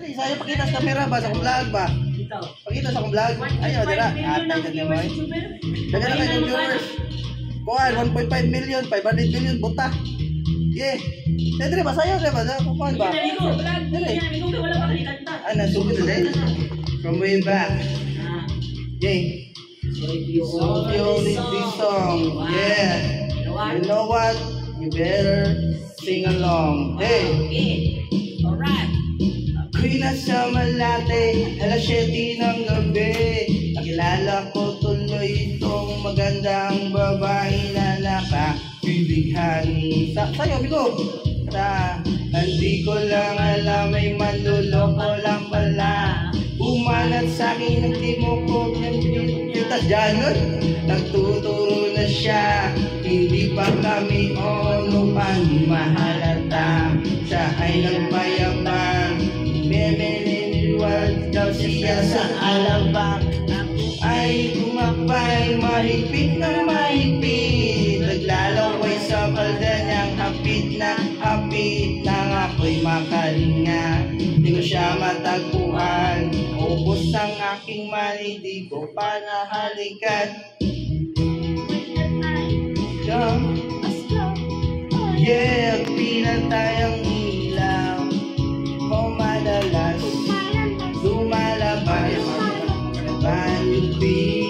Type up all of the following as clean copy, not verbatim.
Saya pakita sa camera ba sa akong vlog ba? Pakita sa akong vlog. Ayaw dira. Atay sa mo ay. Dagan na kayong viewers. Kuan 1.5 million, 500 million buta. Yeah. Dire ba sayo dire ba? Kuan ba? Dire. Ana sugod dire. From way back. Yeah. So if you only this song, yeah. You know what? You better sing along. Hey. Alright. Ako'y nasa Malate, alas 7 ng gabi. Nakilala ko tuloy itong magandang babae na nakapilihan. Sa'yo, bigo! Hindi ko lang alam, may manluloko lang pala. Umalat sa'kin ng timoko ng pintas dyan. Nagtuturo na siya, hindi pa kami olupan. Mahalata, siya ay nagpayabang. Memeniniwag daw siya sa alabang. Ako ay kumakbay, mahigpit na mahigpit. Naglalaway sa palda niyang hapit na hapit. Nang ako'y makalinga, di ko siya matagpuan. Ubos ang aking mani, di ko pa nahalikan. Yeah, pinatay ang ilaw. O madalas lumalabas banipin.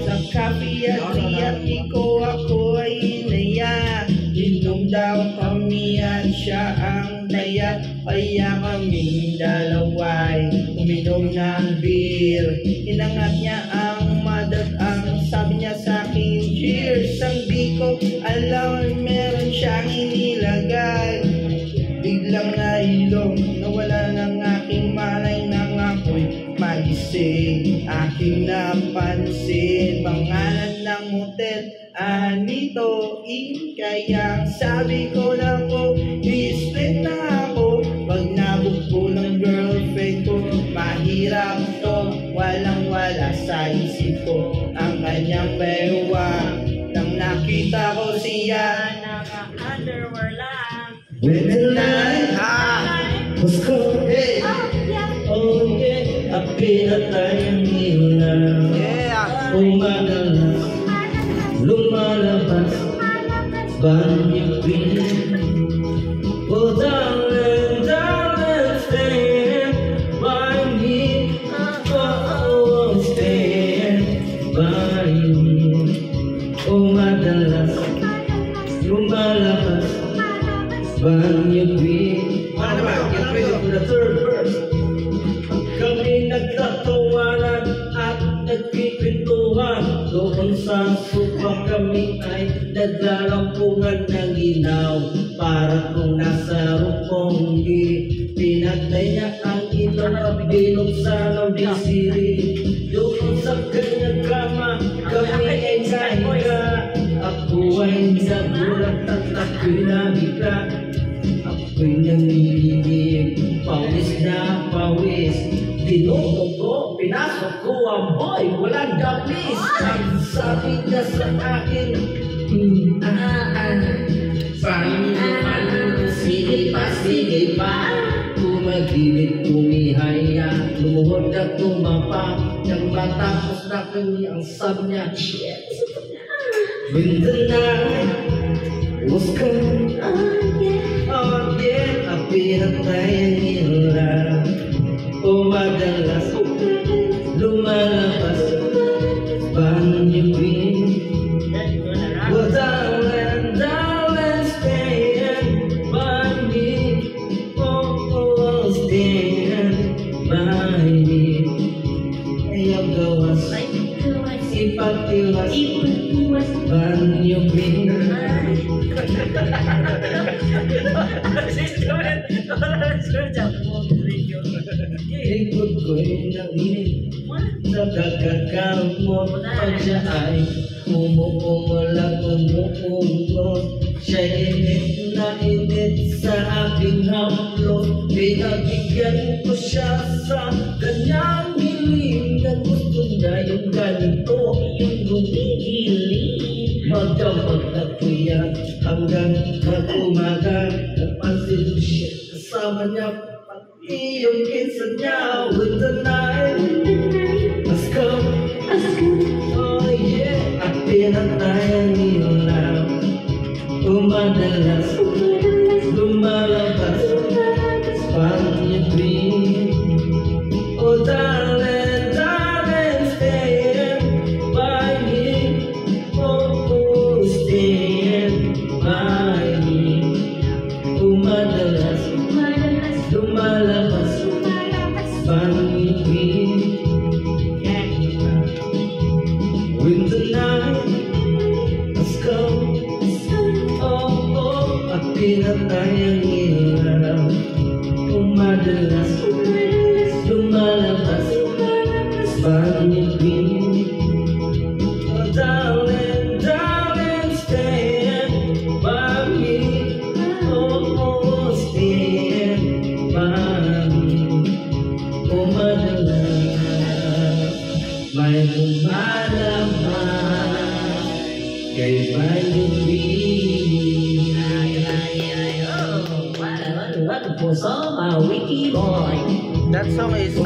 Sa kape at iko ako ay inaya. Inom daw kami at siya ang daya. Kaya kaming dalaway uminom ng beer. Inangat niya ang madatang, sabi niya sa'kin cheers. Ang di ko alam meron siyang inilagay. Biglang nahilong, nawala ng aking malay nang ako'y magising. Aking napansin, pangalan ng motel, Anito Inn. Kaya sabi ko na ko, i-split na ako. Pag nabukbo ng girlfriend ko, mahirap to, walang wala sa isip ko ang kanyang bewang. Nang nakita ko siya, naka-underwear lang. when the night was cold, hey. Oh yeah, pinatay ang ilaw. Umadalas lumalabas banipin. Oh darling, darling, stand by me. Oh, stand by me. Umadalas lumalabas banipin. Ano naman? Get ready for the third verse. Kami nagtatawanan at nagpipintuhan. Doon sa sopa kami ay naglalampungan ng ilaw. Para kung nasa ruponggi, pinatay niya ang ilaw at binuksan ang bisiri. Doon sa kanyang kama kami ay nahiga. Ako ay nagulat at ako'y nabigla. Ako'y nanginginig, pawis na pawis. Tinutog ko, pinasok ko ang boy, walang gapis. Ang sabi niya sa akin, sige pa. Tumagilid, tumihaya, lumuhod at tumapa. Nang matapos na kami, ang sabi niya, when the night was cold, oh yeah, pinatay ang ilaw. Umadalas lumalabas banipin. Oh darling, darling, stand by me. Oh, stand by me. Ayaw gawas, ipatiwas banipin. Ikot ko'y nanginig sa kakakamot. Pag siya ay umuungulat, siya'y init na init sa aking haplo. Pinabigyan ko siya sa kanyang hiling. Na gusto niya yung ganito, yung gumigiling. Magdamag na kuya hanggang mag-umaga. Napansin siya Kasama niya pati yung kinsa niya. With the night, let's go. Oh yeah, at pinatay ang ilaw. Umadalas, lumalabas, pangibig. Oh darling, darling, stand by me. Oh, stand by me. Umadalas, lumalabas, pangibig. With the night, let's go. Oh, at pinatay ang ilaw. Umadalas, lumalabas, pangibig. Oh darling, darling, stand by me. Oh, stand by me. Umadalas, may lumalabas kay pangibig. What for some wiki boy? That song is